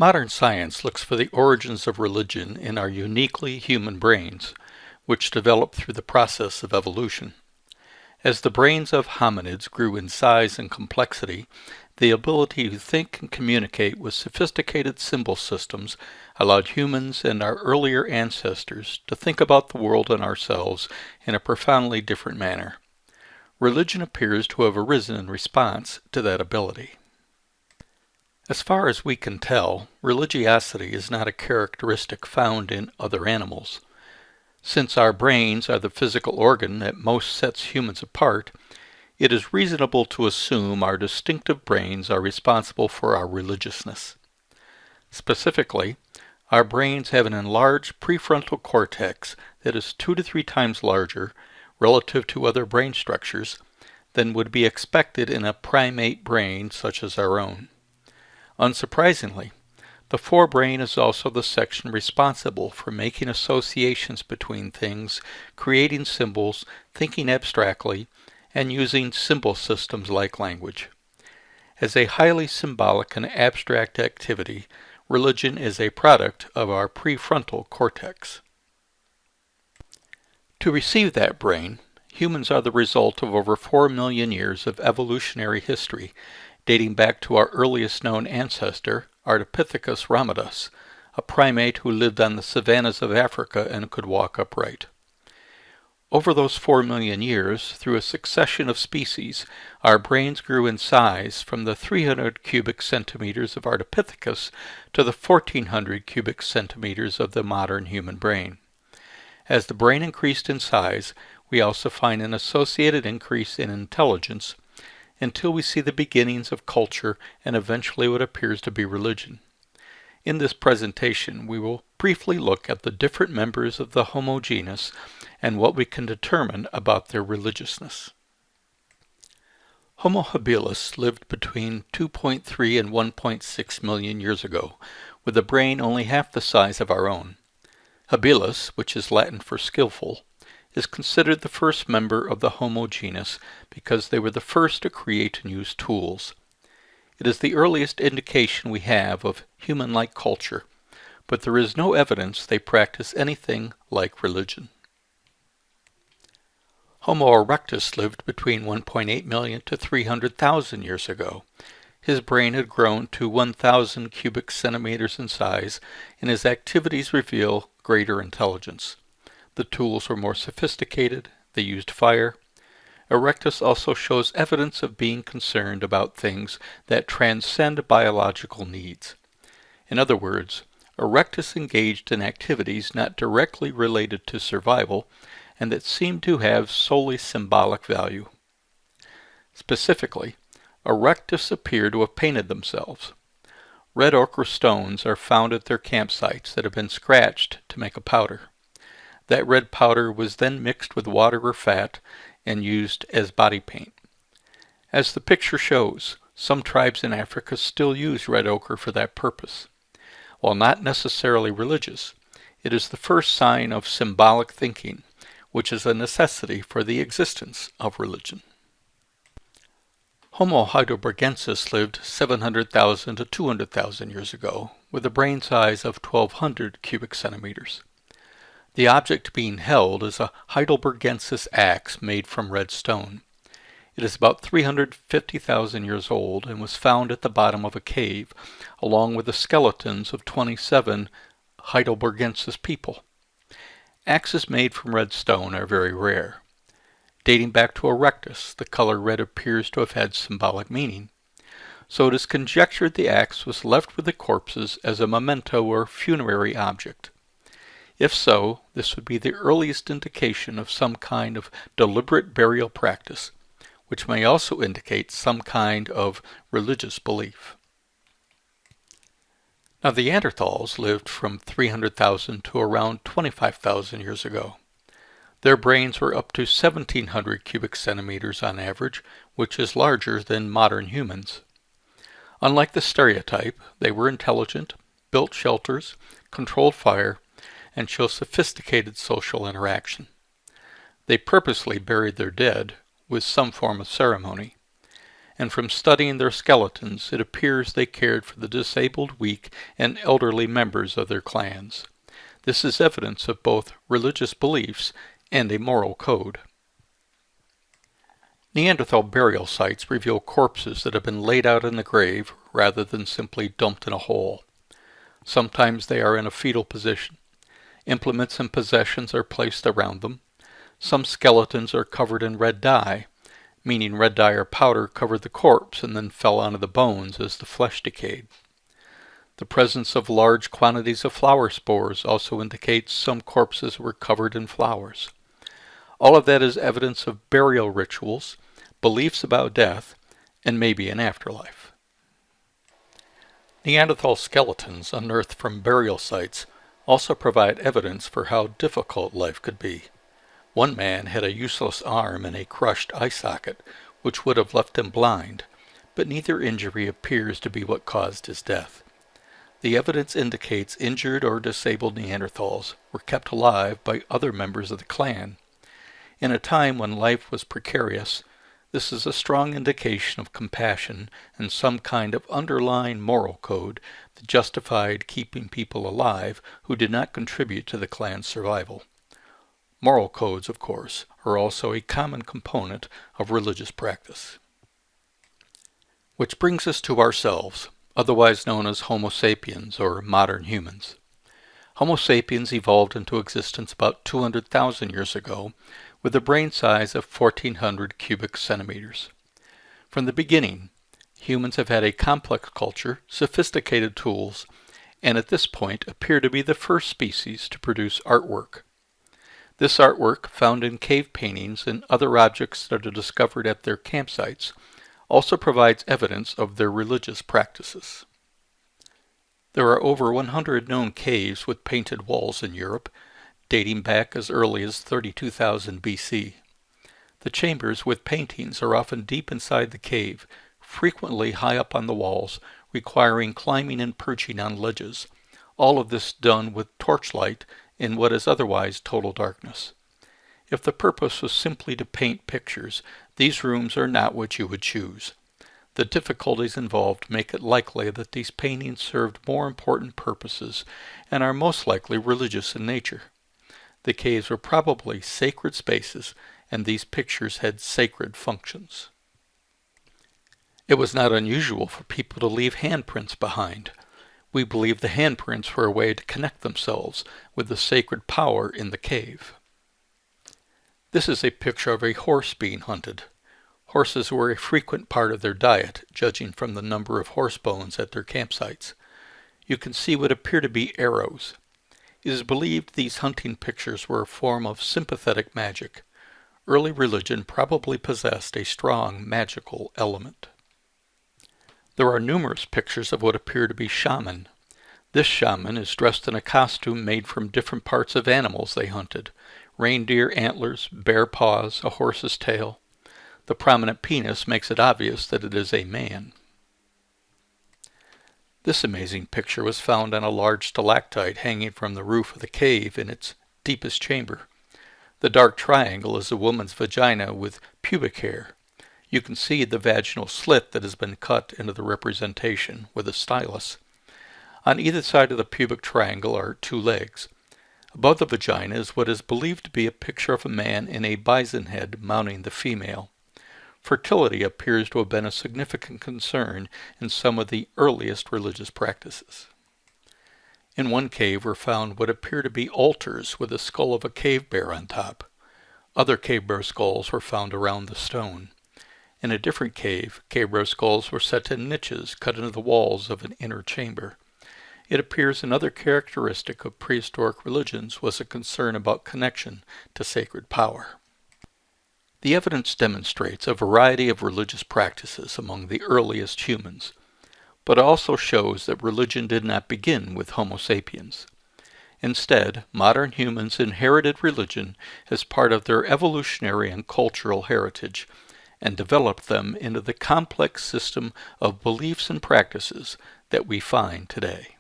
Modern science looks for the origins of religion in our uniquely human brains, which developed through the process of evolution. As the brains of hominids grew in size and complexity, the ability to think and communicate with sophisticated symbol systems allowed humans and our earlier ancestors to think about the world and ourselves in a profoundly different manner. Religion appears to have arisen in response to that ability. As far as we can tell, religiosity is not a characteristic found in other animals. Since our brains are the physical organ that most sets humans apart, it is reasonable to assume our distinctive brains are responsible for our religiousness. Specifically, our brains have an enlarged prefrontal cortex that is 2 to 3 times larger, relative to other brain structures, than would be expected in a primate brain such as our own. Unsurprisingly, the forebrain is also the section responsible for making associations between things, creating symbols, thinking abstractly, and using symbol systems like language. As a highly symbolic and abstract activity, religion is a product of our prefrontal cortex. To receive that brain, humans are the result of over 4 million years of evolutionary history, dating back to our earliest known ancestor, Ardipithecus ramidus, a primate who lived on the savannas of Africa and could walk upright. Over those 4 million years, through a succession of species, our brains grew in size from the 300 cubic centimeters of Ardipithecus to the 1400 cubic centimeters of the modern human brain. As the brain increased in size, we also find an associated increase in intelligence, until we see the beginnings of culture and eventually what appears to be religion. In this presentation, we will briefly look at the different members of the Homo genus and what we can determine about their religiousness. Homo habilis lived between 2.3 and 1.6 million years ago, with a brain only half the size of our own. Habilis, which is Latin for skillful, is considered the first member of the Homo genus because they were the first to create and use tools. It is the earliest indication we have of human-like culture, but there is no evidence they practice anything like religion. Homo erectus lived between 1.8 million to 300,000 years ago. His brain had grown to 1,000 cubic centimeters in size, and his activities reveal greater intelligence. The tools were more sophisticated, they used fire. Erectus also shows evidence of being concerned about things that transcend biological needs. In other words, Erectus engaged in activities not directly related to survival and that seemed to have solely symbolic value. Specifically, Erectus appear to have painted themselves. Red ochre stones are found at their campsites that have been scratched to make a powder. That red powder was then mixed with water or fat and used as body paint. As the picture shows, some tribes in Africa still use red ochre for that purpose. While not necessarily religious, it is the first sign of symbolic thinking, which is a necessity for the existence of religion. Homo heidelbergensis lived 700,000 to 200,000 years ago, with a brain size of 1,200 cubic centimeters. The object being held is a heidelbergensis axe made from red stone. It is about 350,000 years old and was found at the bottom of a cave, along with the skeletons of 27 heidelbergensis people. Axes made from red stone are very rare. Dating back to Erectus, the color red appears to have had symbolic meaning. So it is conjectured the axe was left with the corpses as a memento or funerary object. If so, this would be the earliest indication of some kind of deliberate burial practice, which may also indicate some kind of religious belief. Now, the Neanderthals lived from 300,000 to around 25,000 years ago. Their brains were up to 1,700 cubic centimeters on average, which is larger than modern humans. Unlike the stereotype, they were intelligent, built shelters, controlled fire, and show sophisticated social interaction. They purposely buried their dead with some form of ceremony. and from studying their skeletons it appears they cared for the disabled, weak, and elderly members of their clans. This is evidence of both religious beliefs and a moral code. Neanderthal burial sites reveal corpses that have been laid out in the grave rather than simply dumped in a hole. Sometimes they are in a fetal position. Implements and possessions are placed around them. Some skeletons are covered in red dye, meaning red dye or powder covered the corpse and then fell onto the bones as the flesh decayed. The presence of large quantities of flower spores also indicates some corpses were covered in flowers. All of that is evidence of burial rituals, beliefs about death, and maybe an afterlife. Neanderthal skeletons unearthed from burial sites also provide evidence for how difficult life could be. One man had a useless arm and a crushed eye socket, which would have left him blind, but neither injury appears to be what caused his death. The evidence indicates injured or disabled Neanderthals were kept alive by other members of the clan. In a time when life was precarious, this is a strong indication of compassion and some kind of underlying moral code that justified keeping people alive who did not contribute to the clan's survival. Moral codes, of course, are also a common component of religious practice. Which brings us to ourselves, otherwise known as Homo sapiens or modern humans. Homo sapiens evolved into existence about 200,000 years ago with a brain size of 1,400 cubic centimeters. From the beginning, humans have had a complex culture, sophisticated tools, and at this point appear to be the first species to produce artwork. This artwork, found in cave paintings and other objects that are discovered at their campsites, also provides evidence of their religious practices. There are over 100 known caves with painted walls in Europe, dating back as early as 32,000 BC. The chambers with paintings are often deep inside the cave, frequently high up on the walls, requiring climbing and perching on ledges, all of this done with torchlight in what is otherwise total darkness. If the purpose was simply to paint pictures, these rooms are not what you would choose. The difficulties involved make it likely that these paintings served more important purposes and are most likely religious in nature. The caves were probably sacred spaces, and these pictures had sacred functions. It was not unusual for people to leave handprints behind. We believe the handprints were a way to connect themselves with the sacred power in the cave. This is a picture of a horse being hunted. Horses were a frequent part of their diet, judging from the number of horse bones at their campsites. You can see what appear to be arrows. It is believed these hunting pictures were a form of sympathetic magic. Early religion probably possessed a strong magical element. There are numerous pictures of what appear to be shaman. This shaman is dressed in a costume made from different parts of animals they hunted: reindeer antlers, bear paws, a horse's tail. The prominent penis makes it obvious that it is a man. This amazing picture was found on a large stalactite hanging from the roof of the cave in its deepest chamber. The dark triangle is a woman's vagina with pubic hair. You can see the vaginal slit that has been cut into the representation with a stylus. On either side of the pubic triangle are two legs. Above the vagina is what is believed to be a picture of a man in a bison head mounting the female. Fertility appears to have been a significant concern in some of the earliest religious practices. In one cave were found what appear to be altars with the skull of a cave bear on top. Other cave bear skulls were found around the stone. In a different cave bear skulls were set in niches cut into the walls of an inner chamber. It appears another characteristic of prehistoric religions was a concern about connection to sacred power. The evidence demonstrates a variety of religious practices among the earliest humans, but also shows that religion did not begin with Homo sapiens. Instead, modern humans inherited religion as part of their evolutionary and cultural heritage, and developed them into the complex system of beliefs and practices that we find today.